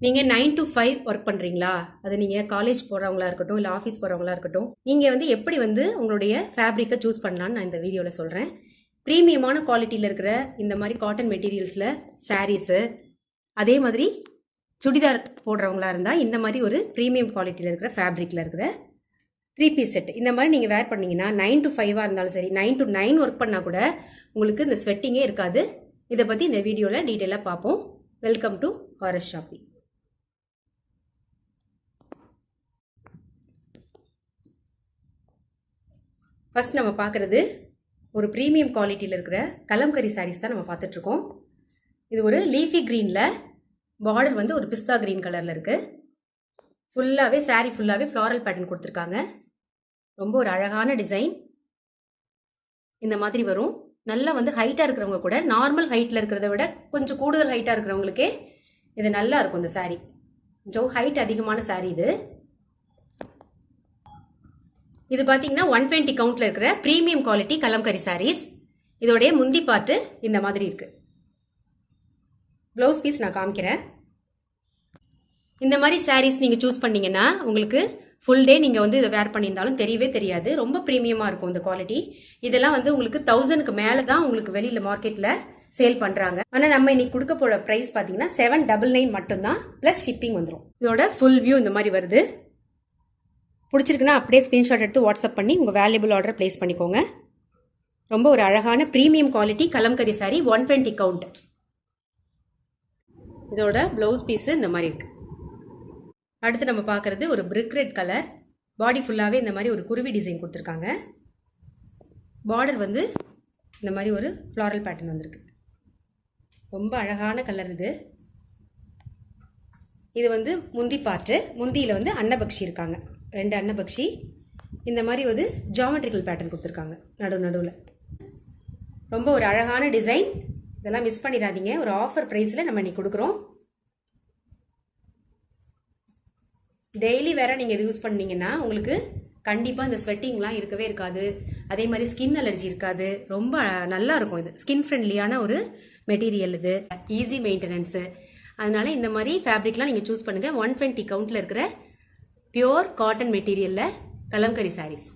நீங்கள் 9 to 5 work பண்ணுறீங்களா? அது நீங்கள் காலேஜ் போகிறவங்களா இருக்கட்டும், இல்லை ஆஃபீஸ் போகிறவங்களா இருக்கட்டும், நீங்கள் எப்படி உங்களுடைய ஃபேப்ரிக்கை சூஸ் பண்ணலான்னு நான் இந்த வீடியோவில் சொல்கிறேன். ப்ரீமியமான குவாலிட்டியில் இருக்கிற இந்த மாதிரி காட்டன் மெட்டீரியல்ஸில் சாரீஸு, அதே மாதிரி சுடிதார் போடுறவங்களா இருந்தால் இந்த மாதிரி ஒரு ப்ரீமியம் குவாலிட்டியில் இருக்கிற ஃபேப்ரிக்கில் இருக்கிற 3 பீஸ் செட் இந்த மாதிரி நீங்கள் வேர் பண்ணிங்கன்னா 9 to 5 இருந்தாலும் சரி, 9 to 9 ஒர்க் பண்ணால் கூட உங்களுக்கு இந்த ஸ்வெட்டிங்கே இருக்காது. இதை பற்றி இந்த வீடியோவில் டீட்டெயிலாக பார்ப்போம். Welcome to RS shopping. First நம்ம பார்க்குறது ஒரு ப்ரீமியம் குவாலிட்டியில் இருக்கிற கலம்கரி சாரீஸ் தான் நம்ம பார்த்துட்ருக்கோம். இது ஒரு லீஃபி க்ரீனில், பார்டர் ஒரு பிஸ்தா க்ரீன் கலரில் இருக்குது. ஃபுல்லாகவே சாரீ ஃபுல்லாகவே ஃப்ளாரல் பேட்டர்ன் கொடுத்துருக்காங்க. ரொம்ப ஒரு அழகான டிசைன். இந்த மாதிரி வரும். நல்லா ஹைட்டாக இருக்கிறவங்க கூட, நார்மல் ஹைட்டில் இருக்கிறத விட கொஞ்சம் கூடுதல் ஹைட்டாக இருக்கிறவங்களுக்கே இது நல்லா இருக்கும். இந்த சாரீ கொஞ்சம் ஹைட் அதிகமான சாரீ. இது பார்த்தீங்கன்னா 120 கவுண்ட்ல இருக்கிற ப்ரீமியம் குவாலிட்டி கலம்கரி சாரீஸ். இதோடைய முந்தி பாட்டு இந்த மாதிரி இருக்கு. ப்ளவுஸ் பீஸ் நான் காமிக்கிறேன். இந்த மாதிரி சாரீஸ் நீங்கள் சூஸ் பண்ணீங்கன்னா உங்களுக்கு ஃபுல் டே நீங்கள் இதை வேர் பண்ணியிருந்தாலும் தெரியவே தெரியாது. ரொம்ப ப்ரீமியமாக இருக்கும் இந்த குவாலிட்டி. இதெல்லாம் உங்களுக்கு 1000க்கு மேலே தான் உங்களுக்கு வெளியில் மார்க்கெட்டில் சேல் பண்ணுறாங்க. ஆனால் நம்ம இன்னைக்கு கொடுக்க போகிற ப்ரைஸ் பார்த்தீங்கன்னா 799 மட்டும்தான், ப்ளஸ் ஷிப்பிங் வந்துடும். இதோட ஃபுல் வியூ இந்த மாதிரி வருது. பிடிச்சிருக்குன்னா அப்படியே ஸ்க்ரீன்ஷாட் எடுத்து வாட்ஸ்அப் பண்ணி உங்கள் வேல்யூபிள் ஆர்டர் ப்ளேஸ் பண்ணிக்கோங்க. ரொம்ப ஒரு அழகான premium quality kalamkari sorry 120 count. இதோட ப்ளவுஸ் பீஸு இந்த மாதிரி இருக்கு. அடுத்து நம்ம பார்க்குறது ஒரு பிரிக் ரெட் கலர். பாடி ஃபுல்லாகவே இந்த மாதிரி ஒரு குருவி டிசைன் கொடுத்துருக்காங்க. பார்டர் இந்த மாதிரி ஒரு ஃப்ளாரல் பேட்டர்ன் வந்திருக்கு. ரொம்ப அழகான கலர் இது. இது முந்தி பாட்டு. முந்தியில் அன்னபக்ஷி இருக்காங்க, 2 அன்னபக்ஷி. இந்த மாதிரி ஒரு ஜாமெட்ரிக்கல் பேட்டர்ன் கொடுத்துருக்காங்க நடுவில். ரொம்ப ஒரு அழகான டிசைன். இதெல்லாம் மிஸ் பண்ணிடாதீங்க. ஒரு ஆஃபர் ப்ரைஸில் நம்ம இன்னைக்கு கொடுக்குறோம். டெய்லி வேற நீங்கள் இது யூஸ் பண்ணீங்கன்னா உங்களுக்கு கண்டிப்பாக இந்த ஸ்வெட்டிங்லாம் இருக்கவே இருக்காது. அதே மாதிரி ஸ்கின் அலர்ஜி இருக்காது. ரொம்ப நல்லா இருக்கும். இது ஸ்கின் ஃப்ரெண்ட்லியான ஒரு மெட்டீரியல். இது ஈஸி மெயின்டெனன்ஸு. அதனால இந்த மாதிரி ஃபேப்ரிக்லாம் நீங்கள் சூஸ் பண்ணுங்கள். 120 கவுண்ட்டில் இருக்கிற பியோர் காட்டன் மெட்டீரியலில் கலம்கரி சாரீஸ்.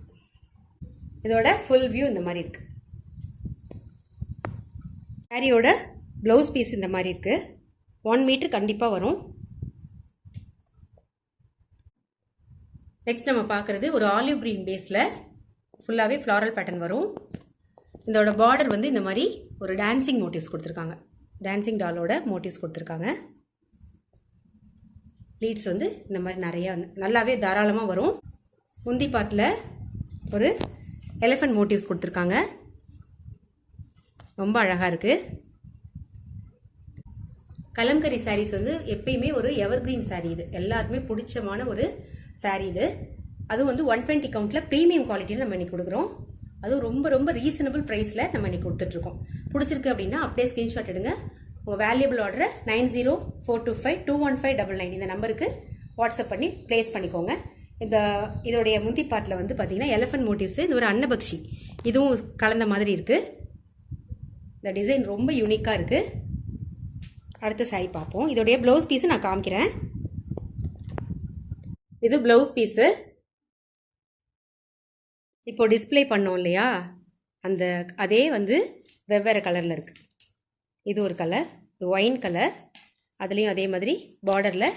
இதோட ஃபுல் வியூ இந்த மாதிரி இருக்கு. சாரியோட ப்ளவுஸ் பீஸ் இந்த மாதிரி இருக்கு. 1 மீட்டர் கண்டிப்பாக வரும். நெக்ஸ்ட் நம்ம பார்க்குறது ஒரு ஆலிவ் கிரீன் பேஸில் ஃபுல்லாகவே ஃப்ளாரல் பேட்டர்ன் வரும். இதோட பார்டர் இந்த மாதிரி ஒரு டான்சிங் மோட்டிவ்ஸ் கொடுத்துருக்காங்க. டான்சிங் டாலோட மோட்டிவ்ஸ் கொடுத்துருக்காங்க. ப்ளீட்ஸ் இந்த மாதிரி நிறையா நல்லாவே தாராளமாக வரும். முந்தி பாட்டில் ஒரு எலிஃபண்ட் மோட்டிவ்ஸ் கொடுத்துருக்காங்க. ரொம்ப அழகாக இருக்குது. கலம்கரி சாரீஸ் எப்பயுமே ஒரு எவர்கிரீன் சாரீ. இது எல்லாருக்குமே பிடிச்சமான ஒரு சாரீ. இது அதுவும் 120 கவுண்ட்டில் ப்ரீமியம் குவாலிட்டியில் நம்ம இன்னைக்கு கொடுக்குறோம். அதுவும் ரொம்ப ரொம்ப ரீசனபிள் ப்ரைஸில் நம்ம இன்னைக்கு கொடுத்துட்ருக்கோம். பிடிச்சிருக்கு அப்படின்னா அப்படியே ஸ்க்ரீன்ஷாட் எடுங்க. உங்கள் வேல்யூபிள் ஆர்டரை 9042252159 இந்த நம்பருக்கு வாட்ஸ்அப் பண்ணி ப்ளேஸ் பண்ணிக்கோங்க. இதோடைய முந்தி பாட்டில் பார்த்தீங்கன்னா எலிஃபண்ட் மோட்டிவ்ஸ், இது ஒரு அன்னபக்ஷி இதுவும் கலந்த மாதிரி இருக்குது. இந்த டிசைன் ரொம்ப யூனிக்காக இருக்குது. அடுத்த சாரி பார்ப்போம். இதோடைய ப்ளவுஸ் பீஸு நான் காமிக்கிறேன். இது ப்ளவுஸ் பீஸு. இப்போ டிஸ்பிளே பண்ணோம் இல்லையா, அந்த அதே வெவ்வேறு கலரில் இருக்குது. இது ஒரு கலர், இது ஒயின் கலர். அதுலேயும் அதே மாதிரி பார்டரில்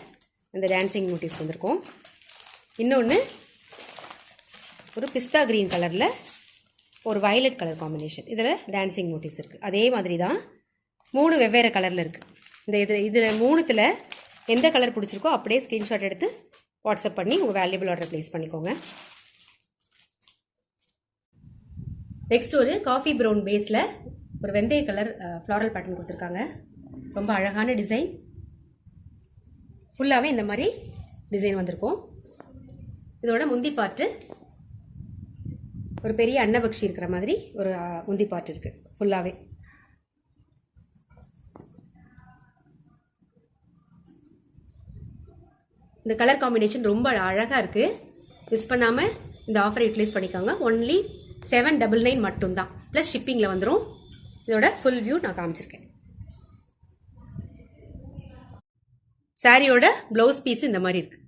இந்த டான்சிங் மோட்டிவ்ஸ் வந்திருக்கும். இன்னொன்று ஒரு பிஸ்தா க்ரீன் கலரில் ஒரு வயலட் கலர் காம்பினேஷன். இதில் டான்சிங் மோட்டிவ்ஸ் இருக்குது. அதே மாதிரி தான் 3 வெவ்வேறு கலரில் இருக்குது. இதில் 3த்தில் எந்த கலர் பிடிச்சிருக்கோ அப்படியே ஸ்க்ரீன்ஷாட் எடுத்து வாட்ஸ்அப் பண்ணி உங்கள் வேல்யூபிள் ஆர்டர் ப்ளேஸ் பண்ணிக்கோங்க. நெக்ஸ்ட் ஒரு காஃபி ப்ரௌன் பேஸில் ஒரு வெந்தய கலர் ஃப்ளாரல் பேட்டர்ன் கொடுத்துருக்காங்க. ரொம்ப அழகான டிசைன். ஃபுல்லாகவே இந்த மாதிரி டிசைன் வந்திருக்கும். இதோட முந்தி பாட்டு ஒரு பெரிய அன்னபக்ஷி இருக்கிற மாதிரி ஒரு முந்தி பாட்டு இருக்குது ஃபுல்லாகவே. இந்த கலர் காம்பினேஷன் ரொம்ப அழகாக இருக்குது. மிஸ் பண்ணாமல் இந்த ஆஃபரை யூட்டிலைஸ் பண்ணிக்கோங்க. ஒன்லி 799 மட்டும்தான், ப்ளஸ் ஷிப்பிங்கில் வந்துடும். இதோட ஃபுல் வியூ நான் காமிச்சிருக்கேன். சாரியோட ப்ளவுஸ் பீஸ் இந்த மாதிரி இருக்கு.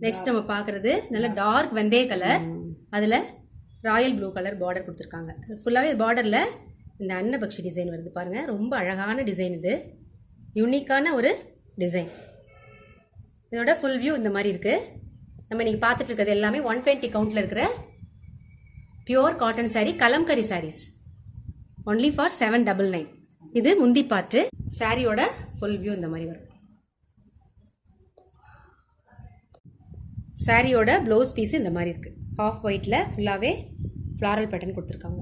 நெக்ஸ்ட் நம்ம பார்க்குறது நல்ல டார்க் வெந்தய கலர், அதில் ராயல் ப்ளூ கலர் பார்டர் கொடுத்துருக்காங்க. ஃபுல்லாகவே பார்டரில் இந்த அன்னபக்ஷி டிசைன் வருது பாருங்கள். ரொம்ப அழகான டிசைன், இது யூனிக்கான ஒரு டிசைன். இதோட ஃபுல் வியூ இந்த மாதிரி இருக்குது. நம்ம இன்றைக்கி பார்த்துட்டு இருக்கிறது எல்லாமே 120 கவுண்டில் இருக்கிற pure cotton sari, Kalamkari saris, only for 799. இது முந்தி பாட்டு. சாரியோட ஃபுல் வியூ இந்த மாதிரி வரும். சாரியோட ப்ளவுஸ் பீஸ் இந்த மாதிரி இருக்குது. ஹாஃப் ஒயிட்டில் ஃபுல்லாகவே ஃப்ளாரல் பேட்டர்ன் கொடுத்துருக்காங்க.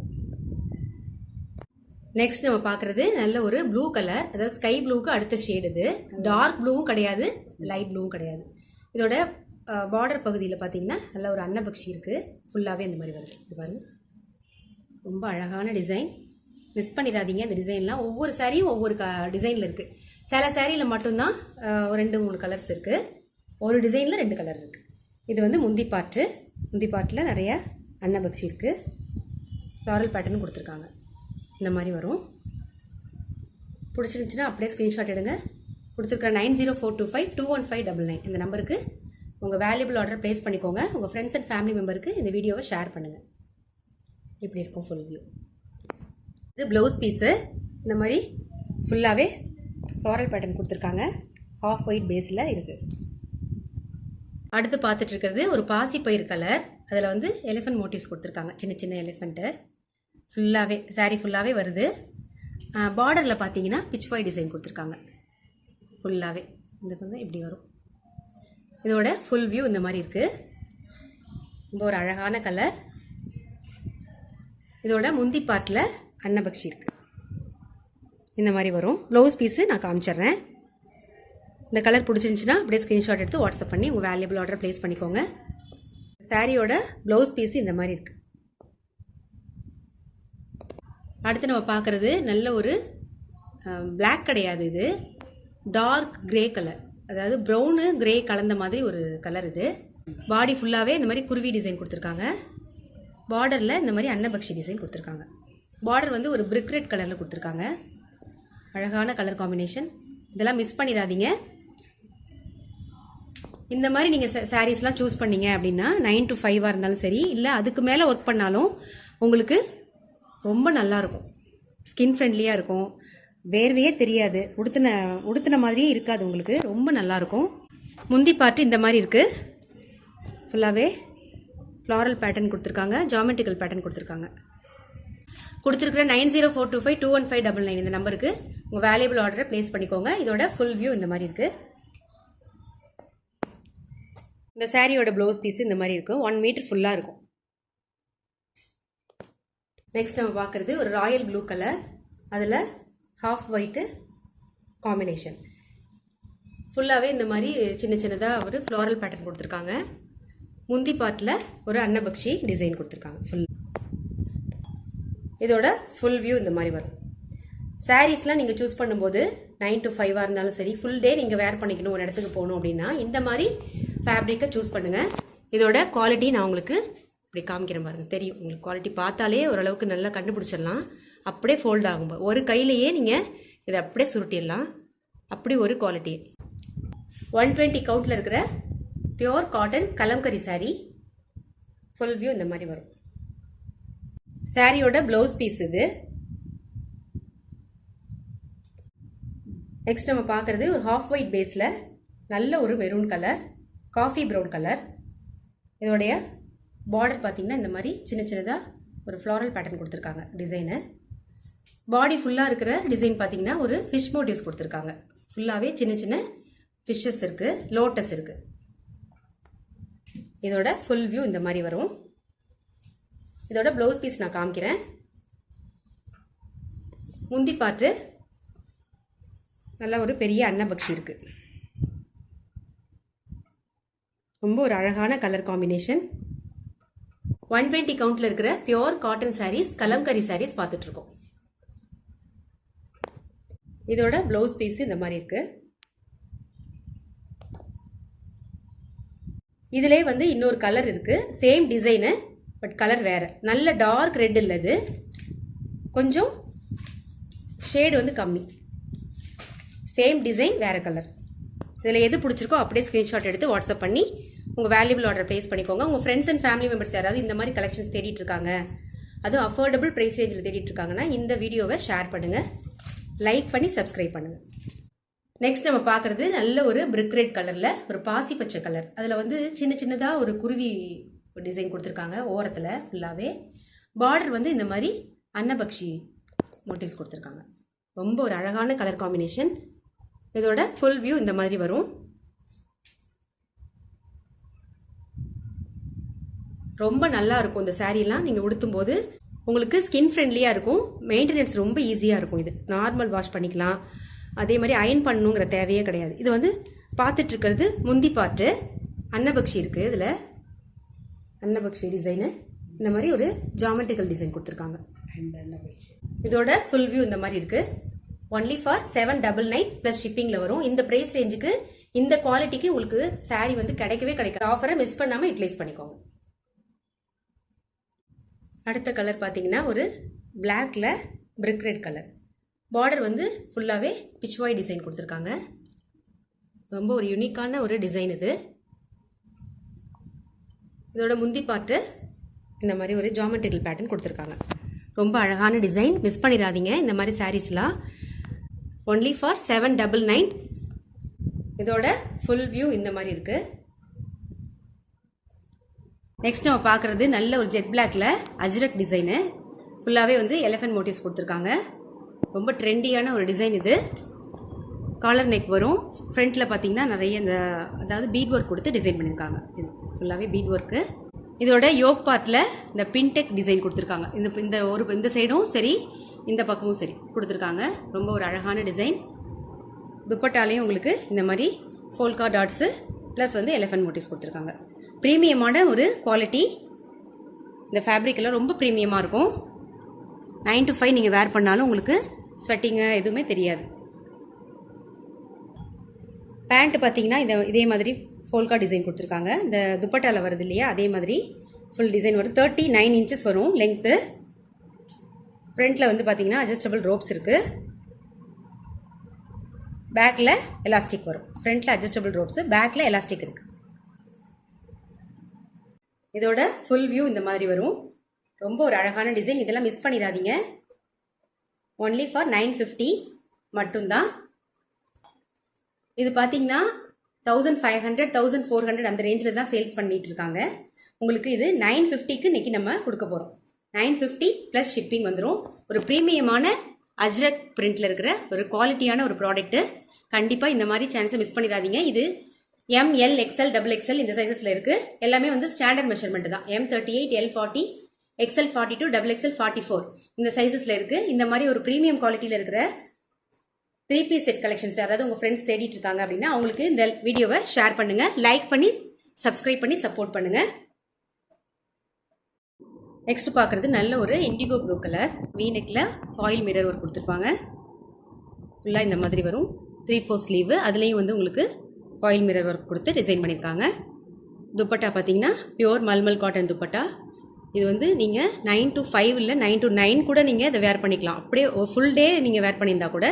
நெக்ஸ்ட் நம்ம பார்க்குறது நல்ல ஒரு ப்ளூ கலர், அதாவது ஸ்கை ப்ளூவுக்கு அடுத்த ஷேடு. இது டார்க் ப்ளூவும் கிடையாது, லைட் ப்ளூவும் கிடையாது. இதோட பார்டர் பகுதியில் பார்த்தீங்கன்னா நல்ல ஒரு அன்னபக்ஷி இருக்குது. ஃபுல்லாகவே இந்த மாதிரி வருது. இது பாருங்கள், ரொம்ப அழகான டிசைன். மிஸ் பண்ணிடாதீங்க இந்த டிசைன்லாம். ஒவ்வொரு சாரியும் ஒவ்வொரு டிசைனில் இருக்குது. சில சாரியில் மட்டும்தான் 2-3 கலர்ஸ் இருக்குது. ஒரு டிசைனில் 2 கலர் இருக்குது. இது வந்து முந்தி பாட்டு. முந்தி பாட்டில் நிறைய அன்னபக்ஷி இருக்குது. ஃப்ளாரல் பேட்டர்ன் கொடுத்துருக்காங்க. இந்த மாதிரி வரும். பிடிச்சிருந்துச்சுன்னா அப்படியே ஸ்க்ரீன்ஷாட் எடுங்க. கொடுத்துருக்க 9042521599 இந்த நம்பருக்கு உங்கள் வேல்யூபிள் ஆர்டர் ப்ளேஸ் பண்ணிக்கோங்க. உங்கள் ஃப்ரெண்ட்ஸ் அண்ட் ஃபேமிலி மெம்பருக்கு இந்த வீடியோவை ஷேர் பண்ணுங்கள். இப்படி இருக்கும் ஃபுல் வியூ. இது ப்ளவுஸ் பீஸு. இந்த மாதிரி ஃபுல்லாகவே ஃப்ளாரல் பேட்டர்ன் கொடுத்துருக்காங்க. ஹாஃப் ஒயிட் பேஸில் இருக்குது. அடுத்து பார்த்துட்டு இருக்கிறது ஒரு பாசிப்பயிர் கலர். அதில் வந்து எலிஃபென்ட் மோட்டிவ்ஸ் கொடுத்துருக்காங்க, சின்ன சின்ன எலிஃபெண்ட்டு. ஃபுல்லாகவே சாரீ ஃபுல்லாகவே வருது. பார்டரில் பார்த்தீங்கன்னா பிச்வாய் டிசைன் கொடுத்துருக்காங்க. ஃபுல்லாகவே இந்த வந்து இப்படி வரும். இதோட ஃபுல் வியூ இந்த மாதிரி இருக்குது. ரொம்ப ஒரு அழகான கலர். இதோட முந்தி பாட்டில் அன்னபக்ஷி இருக்குது. இந்த மாதிரி வரும். ப்ளவுஸ் பீஸு நான் காமிச்சிட்றேன். இந்த கலர் பிடிச்சிருந்துச்சுன்னா அப்படியே ஸ்க்ரீன்ஷாட் எடுத்து வாட்ஸ்அப் பண்ணி உங்கள் வேல்யூபிள் ஆர்டர் ப்ளேஸ் பண்ணிக்கோங்க. சாரியோட ப்ளவுஸ் பீஸ் இந்த மாதிரி இருக்குது. அடுத்து நம்ம பார்க்குறது நல்ல ஒரு பிளாக் கிடையாது, இது டார்க் கிரே கலர், அதாவது ப்ரௌனு கிரே கலந்த மாதிரி ஒரு கலர். இது பாடி ஃபுல்லாகவே இந்த மாதிரி குருவி டிசைன் கொடுத்துருக்காங்க. பார்டரில் இந்த மாதிரி அன்னபக்ஷி டிசைன் கொடுத்துருக்காங்க. பார்டர் வந்து ஒரு பிரிக் ரெட் கலரில் கொடுத்துருக்காங்க. அழகான கலர் காம்பினேஷன். இதெல்லாம் மிஸ் பண்ணிடாதீங்க. இந்த மாதிரி நீங்கள் சாரீஸ்லாம் சூஸ் பண்ணீங்க அப்படின்னா 9 to 5 இருந்தாலும் சரி, இல்லை அதுக்கு மேலே ஒர்க் பண்ணாலும் உங்களுக்கு ரொம்ப நல்லாயிருக்கும். ஸ்கின் ஃப்ரெண்ட்லியாக இருக்கும். வேர்வையே தெரியாது. உடுத்தின மாதிரியே இருக்காது உங்களுக்கு. ரொம்ப நல்லாயிருக்கும். முந்தி பாட்டு இந்த மாதிரி இருக்குது. ஃபுல்லாகவே ஃப்ளாரல் பேட்டர்ன் கொடுத்துருக்காங்க. ஜாமெட்ரிக்கல் பேட்டர்ன் கொடுத்துருக்காங்க. கொடுத்துருக்குற 9042521599 இந்த நம்பருக்கு உங்கள் வேல்யூபிள் ஆர்டரை ப்ளேஸ் பண்ணிக்கோங்க. இதோட ஃபுல் வியூ இந்த மாதிரி இருக்குது. இந்த சாரியோட ப்ளவுஸ் பீஸ் இந்த மாதிரி இருக்கும். 1 மீட்டர் ஃபுல்லாக இருக்கும். நெக்ஸ்ட் நம்ம பார்க்குறது ஒரு ராயல் ப்ளூ கலர், அதில் ஹாஃப் ஒயிட்டு காம்பினேஷன். ஃபுல்லாகவே இந்த மாதிரி சின்ன சின்னதாக ஒரு ஃப்ளாரல் பேட்டர்ன் கொடுத்துருக்காங்க. முந்தி பாட்டில் ஒரு அன்னபக்ஷி டிசைன் கொடுத்துருக்காங்க. இதோட ஃபுல் வியூ இந்த மாதிரி வரும். சாரீஸ்லாம் நீங்கள் சூஸ் பண்ணும்போது 9 to 5 இருந்தாலும் சரி, ஃபுல் டே நீங்கள் வேர் பண்ணிக்கணும், ஒரு இடத்துக்கு போகணும் அப்படின்னா இந்த மாதிரி ஃபேப்ரிக்கை சூஸ் பண்ணுங்கள். இதோட குவாலிட்டி நான் உங்களுக்கு இப்படி காமிக்கிறேன் பாருங்கள், தெரியும் உங்களுக்கு. குவாலிட்டி பார்த்தாலே ஓரளவுக்கு நல்லா கண்டுபிடிச்சிடலாம். அப்படியே ஃபோல்ட் ஆகும். ஒரு கையிலையே நீங்கள் இதை அப்படியே சுருட்டிடலாம். அப்படி ஒரு குவாலிட்டி. 120 கவுண்டில் இருக்கிற pure cotton kalamkari sari. Full view இந்த மாதிரி வரும். சாரியோட ப்ளவுஸ் பீஸ் இது. நெக்ஸ்ட் நம்ம பார்க்குறது ஒரு ஹாஃப் ஒயிட் பேஸில் நல்ல ஒரு maroon colour, coffee brown colour. இதோடைய பார்டர் பார்த்தீங்கன்னா இந்த மாதிரி சின்ன சின்னதாக ஒரு ஃப்ளாரல் பேட்டர்ன் கொடுத்துருக்காங்க டிசைனு. பாடி ஃபுல்லாக இருக்கிற டிசைன் பார்த்தீங்கன்னா ஒரு ஃபிஷ் மோட்டிவ்ஸ் கொடுத்துருக்காங்க. ஃபுல்லாகவே சின்ன சின்ன ஃபிஷ்ஷஸ் இருக்குது, லோட்டஸ் இருக்குது. இதோட ஃபுல் வியூ இந்த மாதிரி வரும். இதோட ப்ளவுஸ் பீஸ் நான் காமிக்கிறேன். முந்தி பாட்டு நல்ல ஒரு பெரிய அன்னபக்ஷி இருக்குது. ரொம்ப ஒரு அழகான கலர் காம்பினேஷன். 120 கவுண்டில் இருக்கிற பியோர் காட்டன் சாரீஸ், கலம்கரி சாரீஸ் பார்த்துட்ருக்கோம். இதோட ப்ளவுஸ் பீஸ் இந்த மாதிரி இருக்குது. இதிலே வந்து இன்னொரு கலர் இருக்குது, சேம் டிசைனு பட் கலர் வேறு. நல்ல டார்க் ரெட் இல்லை, இது கொஞ்சம் ஷேடு வந்து கம்மி. சேம் டிசைன் வேறு கலர். இதில் எது பிடிச்சிருக்கோ அப்படியே ஸ்க்ரீன்ஷாட் எடுத்து வாட்ஸ்அப் பண்ணி உங்கள் வேல்யூபிள் ஆர்டர் ப்ளேஸ் பண்ணிக்கோங்க. உங்கள் ஃப்ரெண்ட்ஸ் அண்ட் ஃபேமிலி மெம்பர்ஸ் யாராவது இந்த மாதிரி கலெக்ஷன்ஸ் தேடிட்டு இருக்காங்க, அதுவும் அஃபோர்டபுள் ப்ரைஸ் ரேஞ்சில் தேடிட்டு இருக்காங்கன்னா இந்த வீடியோவை ஷேர் பண்ணுங்கள், லைக் பண்ணி சப்ஸ்கிரைப் பண்ணுங்கள். நெக்ஸ்ட் நம்ம பார்க்குறது நல்ல ஒரு பிரிக் ரெட் கலரில் ஒரு பாசி பச்சை கலர். அதில் வந்து சின்ன சின்னதாக ஒரு குருவி டிசைன் கொடுத்துருக்காங்க ஓரத்தில் ஃபுல்லாகவே. பார்டர் வந்து இந்த மாதிரி அன்னபக்ஷி மோட்டிவ்ஸ் கொடுத்துருக்காங்க. ரொம்ப ஒரு அழகான கலர் காம்பினேஷன். இதோட ஃபுல் வியூ இந்த மாதிரி வரும். ரொம்ப நல்லா இருக்கும் இந்த சாரீலாம். நீங்கள் உடுத்தும் போது உங்களுக்கு ஸ்கின் ஃப்ரெண்ட்லியாக இருக்கும், மெயின்டெனன்ஸ் ரொம்ப ஈஸியாக இருக்கும். இது நார்மல் வாஷ் பண்ணிக்கலாம், அதே மாதிரி அயன் பண்ணணுங்கிற தேவையே கிடையாது. இது வந்து பார்த்துட்ருக்கிறது முந்தி பாட்டு அன்னபக்ஷி இருக்குது. இதில் அன்னபக்ஷி டிசைனு இந்த மாதிரி ஒரு ஜாமெட்ரிக்கல் டிசைன் கொடுத்துருக்காங்க. இதோட ஃபுல் வியூ இந்த மாதிரி இருக்குது. ஒன்லி ஃபார் 799 ப்ளஸ் ஷிப்பிங்கில் வரும். இந்த ப்ரைஸ் ரேஞ்சுக்கு இந்த குவாலிட்டிக்கு உங்களுக்கு சாரீ வந்து கிடைக்கவே கிடைக்காது. ஆஃபரை மிஸ் பண்ணாமல் யூட்டிலைஸ் பண்ணிக்கோங்க. அடுத்த கலர் பார்த்தீங்கன்னா ஒரு பிளாக்ல பிரிக் ரெட் கலர். பார்டர் வந்து ஃபுல்லாகவே பிச்வாய் டிசைன் கொடுத்துருக்காங்க. ரொம்ப ஒரு யூனிக்கான ஒரு டிசைன் இது. இதோட முந்தி பாட்டு இந்த மாதிரி ஒரு ஜாமெட்ரிக்கல் பேட்டர்ன் கொடுத்துருக்காங்க. ரொம்ப அழகான டிசைன், மிஸ் பண்ணிடாதீங்க இந்த மாதிரி சாரீஸ்லாம். Only for 799. இதோட ஃபுல் வியூ இந்த மாதிரி இருக்கு. நெக்ஸ்ட் நம்ம பார்க்குறது நல்ல ஒரு ஜெட் பிளாக்ல அஜ்ரக் டிசைனு. ஃபுல்லாகவே வந்து எலிஃபென்ட் மோட்டிவ்ஸ் கொடுத்துருக்காங்க. ரொம்ப ட்ரெண்டியான ஒரு டிசைன் இது. காலர் நெக் வரும். ஃப்ரண்ட்டில் பார்த்தீங்கன்னா நிறைய இந்த அதாவது பீட் ஒர்க் கொடுத்து டிசைன் பண்ணியிருக்காங்க. இது ஃபுல்லாகவே பீட் ஒர்க்கு. இதோட யோக் பார்ட்டில் இந்த பின்டெக் டிசைன் கொடுத்துருக்காங்க. இந்த சைடும் சரி இந்த பக்கமும் சரி கொடுத்துருக்காங்க. ரொம்ப ஒரு அழகான டிசைன். துப்பட்டாலையும் உங்களுக்கு இந்த மாதிரி ஃபோல்கா டாட்ஸு ப்ளஸ் வந்து எலிஃபென்ட் மோட்டிவ்ஸ் கொடுத்துருக்காங்க. ப்ரீமியமான ஒரு குவாலிட்டி. இந்த ஃபேப்ரிக் எல்லாம் ரொம்ப ப்ரீமியமாக இருக்கும். 9 to 5 நீங்கள் வேர் பண்ணாலும் உங்களுக்கு ஸ்வெட்டிங்கு எதுவுமே தெரியாது. பேண்ட் பார்த்தீங்கன்னா இதே மாதிரி ஃபோல்கா டிசைன் கொடுத்துருக்காங்க. இந்த துப்பட்டாவில் வருது இல்லையா, அதே மாதிரி ஃபுல் டிசைன் வரும். 39 இன்ச்சஸ் வரும் லென்த்து. ஃப்ரண்ட்டில் வந்து பார்த்தீங்கன்னா அட்ஜஸ்டபிள் ரோப்ஸ் இருக்குது. பேக்கில் எலாஸ்டிக் வரும். ஃப்ரண்ட்டில் அட்ஜஸ்டபிள் ரோப்ஸு, பேக்கில் எலாஸ்டிக் இருக்குது. இதோட ஃபுல் வியூ இந்த மாதிரி வரும். ரொம்ப ஒரு அழகான டிசைன். இதெல்லாம் மிஸ் பண்ணிடாதீங்க. ஒன்லி ஃபார் 950 மட்டும்தான். இது பார்த்தீங்கன்னா 1500 1400 அந்த ரேஞ்சில் தான் சேல்ஸ் பண்ணிட்டு இருக்காங்க. உங்களுக்கு இது 950க்கு இன்னைக்கு நம்ம கொடுக்க போகிறோம். 950 ப்ளஸ் ஷிப்பிங் வந்துடும். ஒரு ப்ரீமியமான அஜ்ரக் பிரிண்டில் இருக்கிற ஒரு குவாலிட்டியான ஒரு ப்ராடக்ட்டு. கண்டிப்பாக இந்த மாதிரி சான்ஸை மிஸ் பண்ணிடாதீங்க. இது ML XL XXL இந்த சைஸஸில் இருக்குது. எல்லாமே வந்து ஸ்டாண்டர்ட் மெஷர்மெண்ட் தான். M38 L40 XL 42 XXL 44 இந்த சைஸஸில் இருக்குது. இந்த மாதிரி ஒரு ப்ரீமியம் குவாலிட்டியில் இருக்கிற 3-piece செட் கலெக்ஷன்ஸ் யாராவது உங்கள் ஃப்ரெண்ட்ஸ் தேடிட்டு இருக்காங்க அப்படின்னா அவங்களுக்கு இந்த வீடியோவை ஷேர் பண்ணுங்கள், லைக் பண்ணி சப்ஸ்கிரைப் பண்ணி சப்போர்ட் பண்ணுங்கள். நெக்ஸ்ட் பார்க்குறது நல்ல ஒரு இண்டிகோ ப்ளூ கலர். வீநெக்கில் ஃபாயில் மிரர் ஒர்க் கொடுத்துருப்பாங்க. ஃபுல்லாக இந்த மாதிரி வரும். 3/4 ஸ்லீவு. அதுலேயும் வந்து உங்களுக்கு ஃபாயில் மிரர் ஒர்க் கொடுத்து டிசைன் பண்ணியிருக்காங்க. துப்பட்டா பார்த்தீங்கன்னா பியூர் மல்மல் காட்டன் துப்பட்டா. இது வந்து நீங்கள் 9 to 5 இல்லை 9 to 9 கூட நீங்கள் இதை வேர் பண்ணிக்கலாம். அப்படியே ஃபுல் டே நீங்கள் வேர் பண்ணியிருந்தா கூட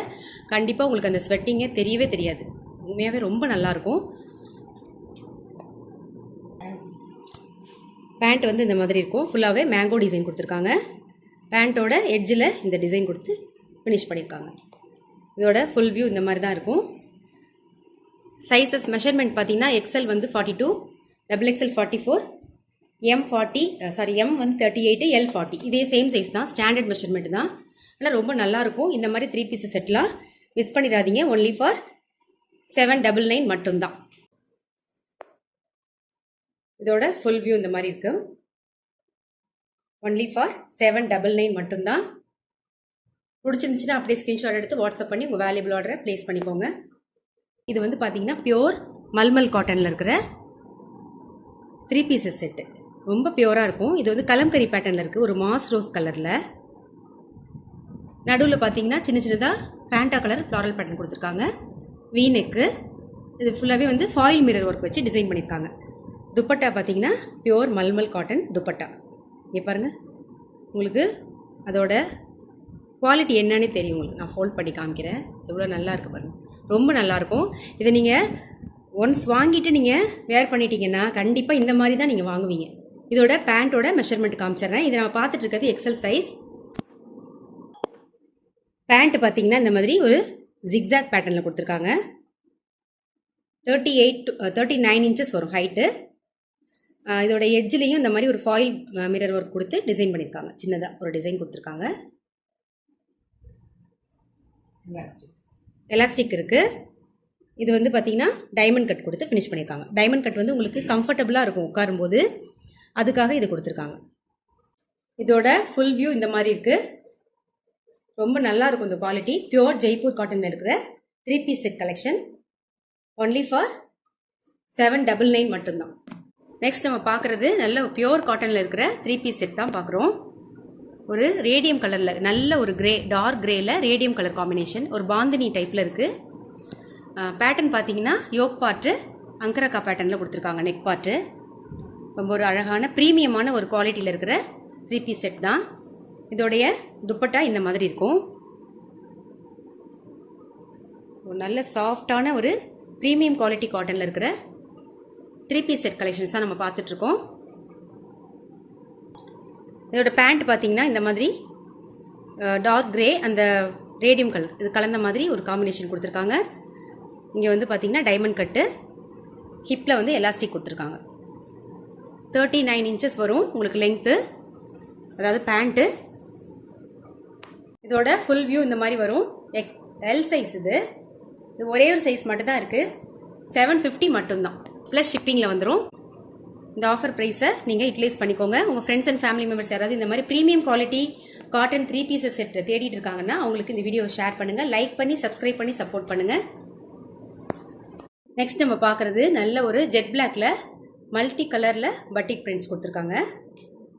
கண்டிப்பாக உங்களுக்கு அந்த ஸ்வெட்டிங்கே தெரியவே தெரியாது. உண்மையாகவே ரொம்ப நல்லாயிருக்கும். பேண்ட் வந்து இந்த மாதிரி இருக்கும். ஃபுல்லாகவே மேங்கோ டிசைன் கொடுத்துருக்காங்க. பேண்ட்டோட எட்ஜில் இந்த டிசைன் கொடுத்து ஃபினிஷ் பண்ணியிருக்காங்க. இதோட ஃபுல் வியூ இந்த மாதிரி தான் இருக்கும். சைஸஸ் மெஷர்மெண்ட் பார்த்தீங்கன்னா XL வந்து 42, XXL 44, M வந்து 38, L 40. இதே சேம் சைஸ் தான், ஸ்டாண்டர்ட் மெஷர்மெண்ட் தான். ஆனால் ரொம்ப நல்லாயிருக்கும். இந்த மாதிரி 3-piece செட்லாம் மிஸ் பண்ணிடாதீங்க. ஒன்லி ஃபார் 799 மட்டும்தான். இதோட ஃபுல் வியூ இந்த மாதிரி இருக்கு. ஒன்லி ஃபார் 799 மட்டும்தான். பிடிச்சிருந்துச்சுன்னா அப்படியே ஸ்க்ரீன்ஷாட் எடுத்து வாட்ஸ்அப் பண்ணி உங்கள் வேல்யூபிள் ஆர்டரை ப்ளேஸ் பண்ணிக்கோங்க. இது வந்து பார்த்தீங்கன்னா பியோர் மல்மல் காட்டனில் இருக்கிற 3-piece செட்டு. ரொம்ப பியூராக இருக்கும். இது வந்து கலம்கரி பேட்டர்னில் இருக்குது. ஒரு மாஸ் ரோஸ் கலரில். நடுவில் பார்த்தீங்கன்னா சின்ன சின்னதாக ஃபேண்டா கலர் ஃப்ளாரல் பேட்டர்ன் கொடுத்துருக்காங்க. வீநெக்கு. இது ஃபுல்லாகவே வந்து ஃபாயில் மிரர் ஒர்க் வச்சு டிசைன் பண்ணியிருக்காங்க. துப்பட்டா பார்த்தீங்கன்னா பியோர் மல்மல் காட்டன் துப்பட்டா. இங்கே பாருங்கள், உங்களுக்கு அதோட குவாலிட்டி என்னன்னே தெரியும் உங்களுக்கு. நான் ஃபோல்ட் பண்ணி காமிக்கிறேன். எவ்வளோ நல்லா இருக்குது பாருங்கள். ரொம்ப நல்லாயிருக்கும். இதை நீங்கள் ஒன்ஸ் வாங்கிட்டு நீங்கள் வேர் பண்ணிட்டீங்கன்னா கண்டிப்பாக இந்த மாதிரி தான் நீங்கள் வாங்குவீங்க. இதோட பேண்ட்டோட மெஷர்மெண்ட் காமிச்சிடுறேன். இதை நம்ம பார்த்துட்டு இருக்கிறது எக்ஸல் சைஸ். பேண்ட் பார்த்தீங்கன்னா இந்த மாதிரி ஒரு ஜிக்ஸாக் பேட்டர்னில் கொடுத்துருக்காங்க. 39 இன்ச்சஸ் வரும் ஹைட்டு. இதோட எட்ஜ்லேயும் இந்த மாதிரி ஒரு ஃபாயில் மிரர் ஒர்க் கொடுத்து டிசைன் பண்ணியிருக்காங்க. சின்னதாக ஒரு டிசைன் கொடுத்துருக்காங்க. எலாஸ்டிக் இருக்குது. இது வந்து பார்த்தீங்கன்னா டைமண்ட் கட் கொடுத்து ஃபினிஷ் பண்ணியிருக்காங்க. டைமண்ட் கட் வந்து உங்களுக்கு கம்ஃபர்டபுளாக இருக்கும் உட்காரும்போது, அதுக்காக இது கொடுத்துருக்காங்க. இதோட ஃபுல் வியூ இந்த மாதிரி இருக்குது. ரொம்ப நல்லா இருக்கும் இந்த குவாலிட்டி. பியோர் ஜெய்ப்பூர் காட்டனில் இருக்கிற 3 piece set collection. Only for 799 மட்டும்தான். நெக்ஸ்ட் நம்ம பார்க்குறது நல்ல பியோர் காட்டனில் இருக்கிற 3 பீஸ் செட் தான் பார்க்குறோம். ஒரு ரேடியம் கலரில் நல்ல ஒரு கிரே, டார்க் கிரேயில் ரேடியம் கலர் காம்பினேஷன், ஒரு பாந்தினி டைப்பில் இருக்குது. பேட்டர்ன் பார்த்தீங்கன்னா யோக் பார்ட்டு அங்கரக்கா பேட்டர்னில் கொடுத்துருக்காங்க. நெக் பார்ட்டு ரொம்ப ஒரு அழகான ப்ரீமியமான ஒரு குவாலிட்டியில் இருக்கிற 3 பீஸ் செட் தான். இதோடைய துப்பட்டா இந்த மாதிரி இருக்கும். ஒரு நல்ல சாஃப்டான ஒரு ப்ரீமியம் குவாலிட்டி காட்டனில் இருக்கிற 3 பீஸ் செட் கலெக்ஷன்ஸ் தான் நம்ம பார்த்துட்ருக்கோம். இதோட பேண்ட் பார்த்தீங்கன்னா இந்த மாதிரி டார்க் கிரே அந்த ரேடியம் கலர் இது கலந்த மாதிரி ஒரு காம்பினேஷன் கொடுத்துருக்காங்க. இங்கே வந்து பார்த்தீங்கன்னா டைமண்ட் கட்டு, ஹிப்பில் வந்து எலாஸ்டிக் கொடுத்துருக்காங்க. 39 இன்ச்சஸ் வரும் உங்களுக்கு லெங்க்த்து, அதாவது பேண்ட்டு. இதோட ஃபுல் வியூ இந்த மாதிரி வரும். எல் சைஸ் இது ஒரே ஒரு சைஸ் மட்டும்தான் இருக்குது. 750 மட்டும்தான், ப்ளஸ் ஷிப்பிங்கில் வந்துடும். இந்த ஆஃபர் ப்ரைஸை நீங்கள் யூட்டிலைஸ் பண்ணிக்கோங்க. உங்கள் ஃப்ரெண்ட்ஸ் அண்ட் ஃபேமிலி மெம்பர்ஸ் யாராவது இந்த மாதிரி premium quality cotton 3 pieces set தேடிட்டு இருக்காங்கன்னா அவங்களுக்கு இந்த வீடியோ ஷேர் பண்ணுங்கள், லைக் பண்ணி சப்ஸ்கிரைப் பண்ணி சப்போர்ட் பண்ணுங்கள். நெக்ஸ்ட் நம்ம பார்க்குறது நல்ல ஒரு ஜெட் பிளாக்ல மல்டி கலரில் பட்டிக் பிரிண்ட்ஸ் கொடுத்துருக்காங்க.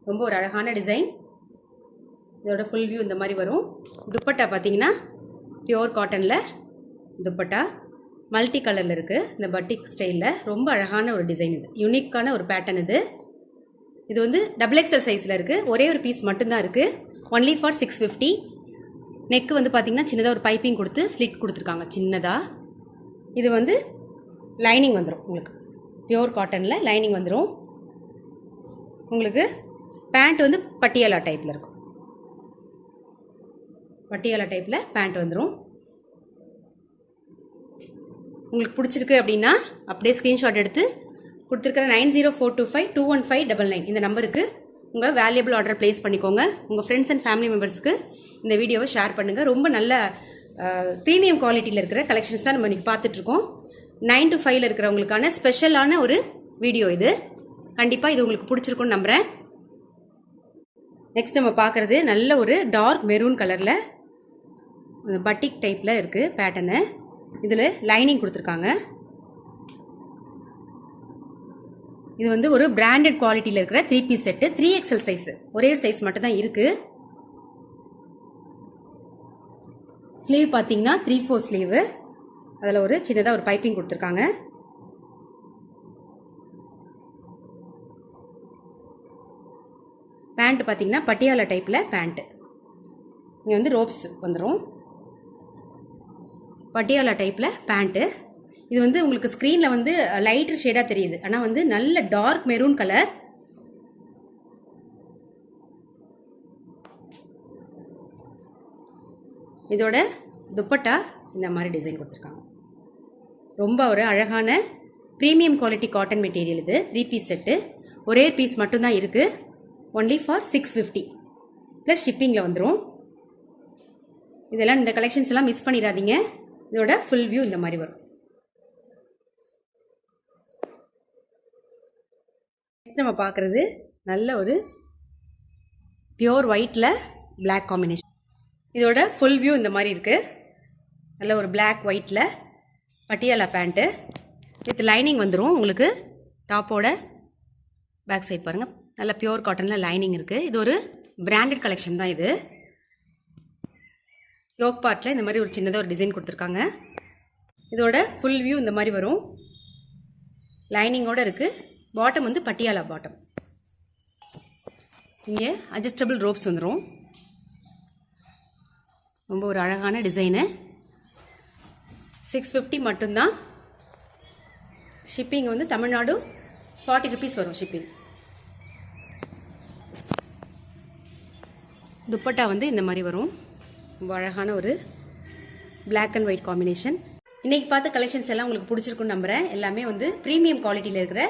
ரொம்ப ஒரு அழகான டிசைன். இதோட ஃபுல் வியூ இந்த மாதிரி வரும். துப்பட்டா பார்த்தீங்கன்னா பியோர் காட்டனில் துப்பட்டா மல்டி கலரில் இருக்குது. இந்த பட்டிக் ஸ்டைலில் ரொம்ப அழகான ஒரு டிசைன். இது யூனிக்கான ஒரு பேட்டர்ன். இது வந்து XXL சைஸில் இருக்குது. ஒரே ஒரு பீஸ் மட்டும்தான் இருக்குது. Only for 650. நெக்கு வந்து பார்த்திங்கன்னா சின்னதாக ஒரு பைப்பிங் கொடுத்து ஸ்லிட் கொடுத்துருக்காங்க சின்னதாக. இது வந்து லைனிங் வந்துடும் உங்களுக்கு. பியோர் காட்டனில் லைனிங் வந்துடும் உங்களுக்கு. பேண்ட் வந்து பட்டியாலா டைப்பில் இருக்கும். பட்டியாலா டைப்பில் பேண்ட் வந்துடும். உங்களுக்கு பிடிச்சிருக்கு அப்படின்னா அப்படியே ஸ்க்ரீன்ஷாட் எடுத்து கொடுத்துருக்கிற 9042521599 இந்த நம்பருக்கு உங்கள் வேல்யூபிள் ஆர்டர் ப்ளேஸ் பண்ணிக்கோங்க. உங்கள் ஃப்ரெண்ட்ஸ் அண்ட் ஃபேமிலி மெம்பர்ஸ்க்கு இந்த வீடியோவை ஷேர் பண்ணுங்கள். ரொம்ப நல்ல ப்ரீமியம் குவாலிட்டியில் இருக்கிற கலெக்ஷன்ஸ் தான் நம்ம இன்றைக்கி பார்த்துட்ருக்கோம். 9 to 5 இருக்கிறவங்களுக்கான ஸ்பெஷலான ஒரு வீடியோ இது. கண்டிப்பாக இது உங்களுக்கு பிடிச்சிருக்குன்னு நம்புகிறேன். நெக்ஸ்ட் நம்ம பார்க்குறது நல்ல ஒரு டார்க் மெரூன் கலரில் பட்டிக் டைப்பில் இருக்குது பேட்டர்னு. இதில் லைனிங் கொடுத்துருக்காங்க. இது வந்து ஒரு பிராண்டட் குவாலிட்டியில் இருக்கிற 3 பீஸ் செட்டு. 3XL சைஸ், ஒரே ஒரு சைஸ் மட்டும் தான் இருக்குது. ஸ்லீவ் பார்த்தீங்கன்னா 3/4 ஸ்லீவு. அதில் ஒரு சின்னதாக ஒரு பைப்பிங் கொடுத்துருக்காங்க. பேண்ட் பார்த்தீங்கன்னா பட்டியாலா டைப்பில் பேண்ட்டு. இங்கே வந்து ரோப்ஸ் வந்துடும். பட்டியாலா டைப்பில் பேண்ட்டு. இது வந்து உங்களுக்கு ஸ்க்ரீனில் வந்து லைட்டர் ஷேடாக தெரியுது, ஆனால் வந்து நல்ல டார்க் மெரூன் கலர். இதோட துப்பட்டா இந்த மாதிரி டிசைன் கொடுத்துருக்காங்க. ரொம்ப ஒரு அழகான ப்ரீமியம் குவாலிட்டி காட்டன் மெட்டீரியல் இது. 3 பீஸ் செட்டு. ஒரே பீஸ் மட்டும்தான் இருக்குது. ஒன்லி ஃபார் 650 ப்ளஸ் ஷிப்பிங்கில் வந்துடும். இதெல்லாம் இந்த கலெக்ஷன்ஸ் எல்லாம் மிஸ் பண்ணிடாதீங்க. இதோட ஃபுல் வியூ இந்த மாதிரி வரும். நெக்ஸ்ட் நம்ம பார்க்குறது நல்ல ஒரு பியோர் ஒயிட்டில் பிளாக் காம்பினேஷன். இதோட ஃபுல் வியூ இந்த மாதிரி இருக்குது. நல்ல ஒரு பிளாக் ஒயிட்டில் பட்டியாலா பேண்ட்டு வித் லைனிங் வந்துடும் உங்களுக்கு. டாப்போட பேக் சைட் பாருங்கள், நல்ல பியோர் காட்டனில் லைனிங் இருக்குது. இது ஒரு பிராண்டட் கலெக்ஷன் தான் இது. யோக் பார்ட்டில் இந்த மாதிரி ஒரு சின்னதாக ஒரு டிசைன் கொடுத்துருக்காங்க. இதோட ஃபுல் வியூ இந்த மாதிரி வரும். லைனிங்கோடு இருக்குது. பாட்டம் வந்து பட்டியாலா பாட்டம். இங்கே அட்ஜஸ்டபிள் ரோப்ஸ் வந்துடும். ரொம்ப ஒரு அழகான டிசைனு. 650 மட்டும்தான். ஷிப்பிங் வந்து தமிழ்நாடு 40 rupees வரும் ஷிப்பிங். துப்பட்டா வந்து இந்த மாதிரி வரும். ரொம்ப அழகான ஒரு பிளாக் அண்ட் ஒயிட் காம்பினேஷன். இன்னைக்கு பார்த்த கலெக்ஷன்ஸ் எல்லாம் உங்களுக்கு பிடிச்சிருக்குன்னு நம்புறேன். எல்லாமே வந்து ப்ரீமியம் குவாலிட்டியில் இருக்கிற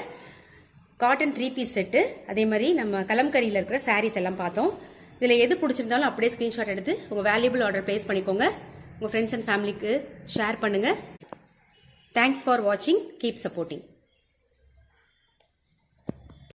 காட்டன் 3 பீஸ் செட்டு, அதே மாதிரி நம்ம கலம்கரியில் இருக்கிற சாரீஸ் எல்லாம் பார்த்தோம். இதில் எது பிடிச்சிருந்தாலும் அப்படியே ஸ்க்ரீன்ஷாட் எடுத்து உங்கள் வேல்யூபிள் ஆர்டர் ப்ளேஸ் பண்ணிக்கோங்க. உங்கள் ஃப்ரெண்ட்ஸ் அண்ட் ஃபேமிலிக்கு ஷேர் பண்ணுங்கள். தேங்க்ஸ் ஃபார் வாட்சிங். Keep supporting.